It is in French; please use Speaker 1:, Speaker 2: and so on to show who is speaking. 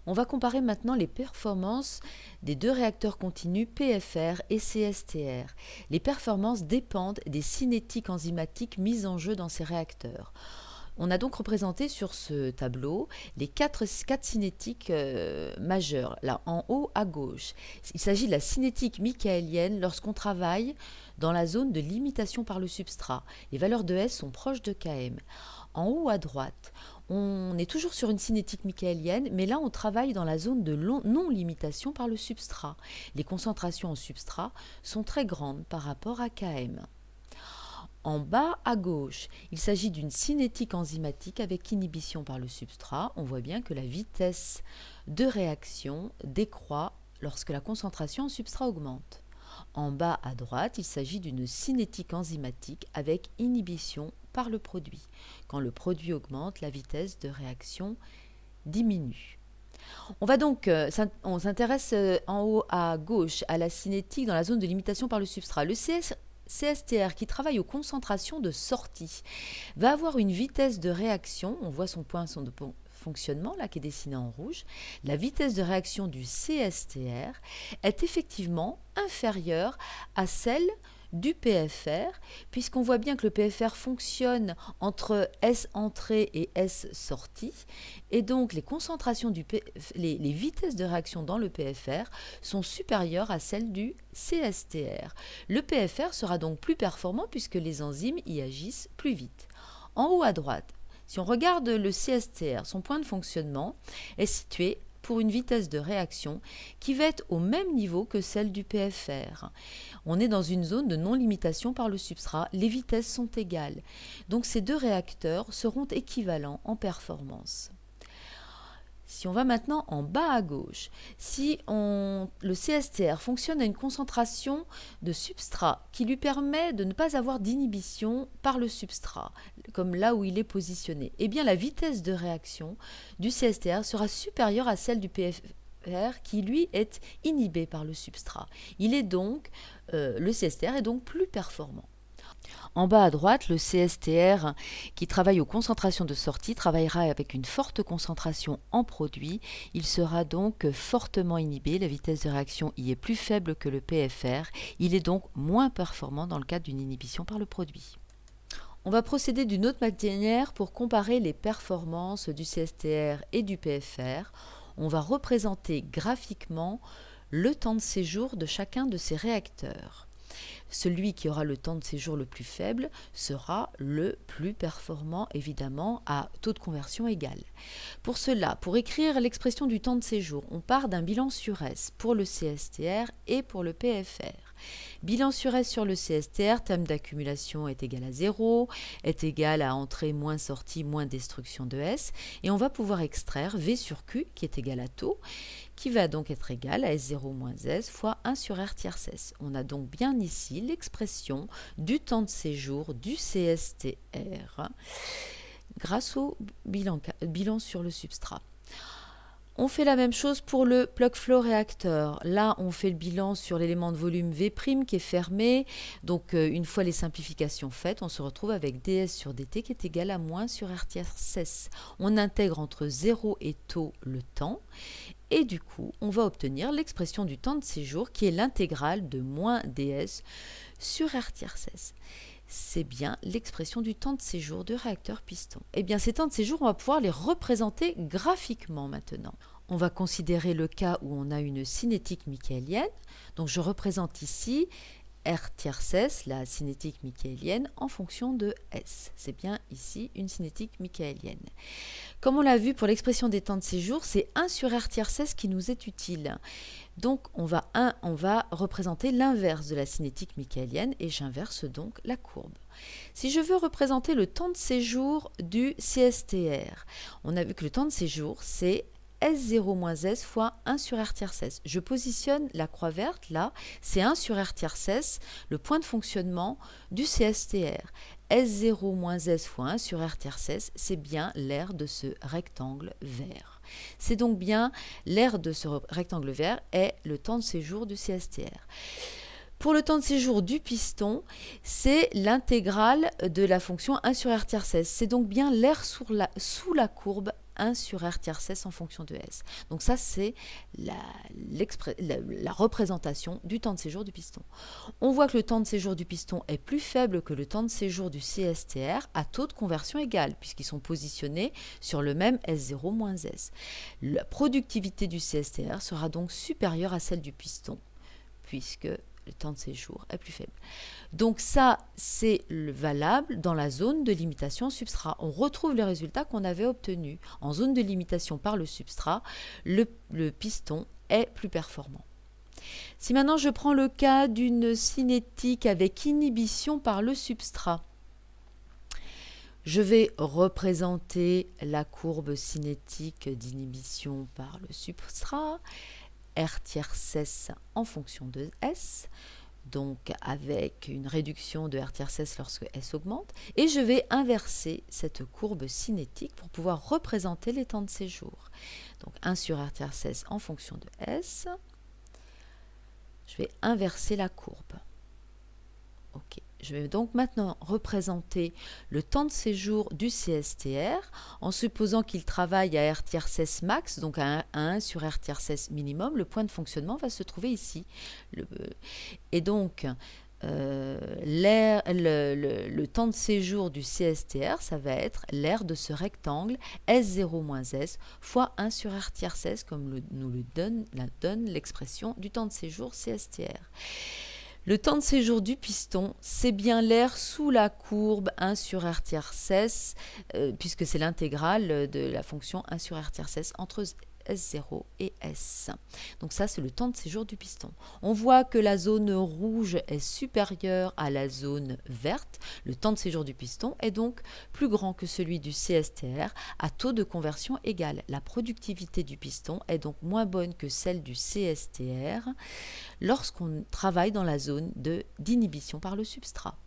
Speaker 1: On va comparer maintenant les performances des deux réacteurs continus PFR et CSTR. Les performances dépendent des cinétiques enzymatiques mises en jeu dans ces réacteurs. On a donc représenté sur ce tableau les quatre cinétiques majeures, là en haut à gauche. Il s'agit de la cinétique michaélienne lorsqu'on travaille dans la zone de limitation par le substrat. Les valeurs de S sont proches de Km. En haut à droite, on est toujours sur une cinétique michaélienne, mais là on travaille dans la zone de non-limitation par le substrat. Les concentrations en substrat sont très grandes par rapport à Km. En bas à gauche, il s'agit d'une cinétique enzymatique avec inhibition par le substrat. On voit bien que la vitesse de réaction décroît lorsque la concentration en substrat augmente. En bas à droite, il s'agit d'une cinétique enzymatique avec inhibition par le produit. Quand le produit augmente, la vitesse de réaction diminue. On s'intéresse en haut à gauche à la cinétique dans la zone de limitation par le substrat. Le CSTR qui travaille aux concentrations de sortie va avoir une vitesse de réaction, on voit son point de fonctionnement là qui est dessiné en rouge. La vitesse de réaction du CSTR est effectivement inférieure à celle du PFR, puisqu'on voit bien que le PFR fonctionne entre S entrée et S sortie, et donc les concentrations les vitesses de réaction dans le PFR sont supérieures à celles du CSTR. Le PFR sera donc plus performant puisque les enzymes y agissent plus vite. En haut à droite, si on regarde le CSTR, son point de fonctionnement est situé pour une vitesse de réaction qui va être au même niveau que celle du PFR. On est dans une zone de non-limitation par le substrat, les vitesses sont égales. Donc ces deux réacteurs seront équivalents en performance. Si on va maintenant en bas à gauche, le CSTR fonctionne à une concentration de substrat qui lui permet de ne pas avoir d'inhibition par le substrat, comme là où il est positionné, eh bien la vitesse de réaction du CSTR sera supérieure à celle du PFR qui lui est inhibé par le substrat. Le CSTR est donc plus performant. En bas à droite, le CSTR qui travaille aux concentrations de sortie travaillera avec une forte concentration en produit. Il sera donc fortement inhibé, la vitesse de réaction y est plus faible que le PFR. Il est donc moins performant dans le cadre d'une inhibition par le produit. On va procéder d'une autre manière pour comparer les performances du CSTR et du PFR. On va représenter graphiquement le temps de séjour de chacun de ces réacteurs. Celui qui aura le temps de séjour le plus faible sera le plus performant, évidemment, à taux de conversion égal. Pour cela, pour écrire l'expression du temps de séjour, on part d'un bilan sur S pour le CSTR et pour le PFR. Bilan sur S sur le CSTR, terme d'accumulation est égal à 0, est égal à entrée moins sortie moins destruction de S, et on va pouvoir extraire V sur Q qui est égal à taux, qui va donc être égal à S0 moins S fois 1 sur R tierce S. On a donc bien ici l'expression du temps de séjour du CSTR grâce au bilan sur le substrat. On fait la même chose pour le plug flow réacteur. Là, on fait le bilan sur l'élément de volume V' qui est fermé. Donc, une fois les simplifications faites, on se retrouve avec ds sur dt qui est égal à moins sur R tierce S. On intègre entre 0 et taux le temps. Et du coup, on va obtenir l'expression du temps de séjour qui est l'intégrale de moins ds sur R tierce S. C'est bien l'expression du temps de séjour de réacteur piston. Eh bien, ces temps de séjour, on va pouvoir les représenter graphiquement maintenant. On va considérer le cas où on a une cinétique michaélienne. Donc, je représente ici R tierce S, la cinétique michaélienne, en fonction de S. C'est bien ici une cinétique michaélienne. Comme on l'a vu pour l'expression des temps de séjour, c'est 1 sur R tierce S qui nous est utile. Donc, on va représenter l'inverse de la cinétique michaélienne et j'inverse donc la courbe. Si je veux représenter le temps de séjour du CSTR, on a vu que le temps de séjour, c'est S0 moins S fois 1 sur R tierce S. Je positionne la croix verte là, c'est 1 sur R tierce S, le point de fonctionnement du CSTR. S0 moins S fois 1 sur R tierce S, c'est bien l'aire de ce rectangle vert. C'est donc bien l'aire de ce rectangle vert est le temps de séjour du CSTR. Pour le temps de séjour du piston, c'est l'intégrale de la fonction 1 sur R tierce S. C'est donc bien l'aire sous la courbe 1 sur R tiers S en fonction de S. Donc ça, c'est la représentation du temps de séjour du piston. On voit que le temps de séjour du piston est plus faible que le temps de séjour du CSTR à taux de conversion égal, puisqu'ils sont positionnés sur le même S0-S. La productivité du CSTR sera donc supérieure à celle du piston, puisque le temps de séjour est plus faible. Donc ça, c'est valable dans la zone de limitation substrat. On retrouve le résultat qu'on avait obtenu. En zone de limitation par le substrat, le piston est plus performant. Si maintenant je prends le cas d'une cinétique avec inhibition par le substrat, je vais représenter la courbe cinétique d'inhibition par le substrat, R tiers S en fonction de S, donc avec une réduction de R tiers S lorsque S augmente, et je vais inverser cette courbe cinétique pour pouvoir représenter les temps de séjour. Donc 1 sur R tiers S en fonction de S, je vais inverser la courbe. Ok. Je vais donc maintenant représenter le temps de séjour du CSTR en supposant qu'il travaille à R tiers S max, donc à 1 sur R tiers S minimum. Le point de fonctionnement va se trouver ici. Et donc, le temps de séjour du CSTR, ça va être l'aire de ce rectangle S0-S fois 1 sur R tiers S, comme nous le donne l'expression du temps de séjour CSTR. Le temps de séjour du piston, c'est bien l'aire sous la courbe 1 sur R tiers S, puisque c'est l'intégrale de la fonction 1 sur R tiers S entre S0 et S. Donc ça, c'est le temps de séjour du piston. On voit que la zone rouge est supérieure à la zone verte. Le temps de séjour du piston est donc plus grand que celui du CSTR à taux de conversion égal. La productivité du piston est donc moins bonne que celle du CSTR lorsqu'on travaille dans la zone d'inhibition par le substrat.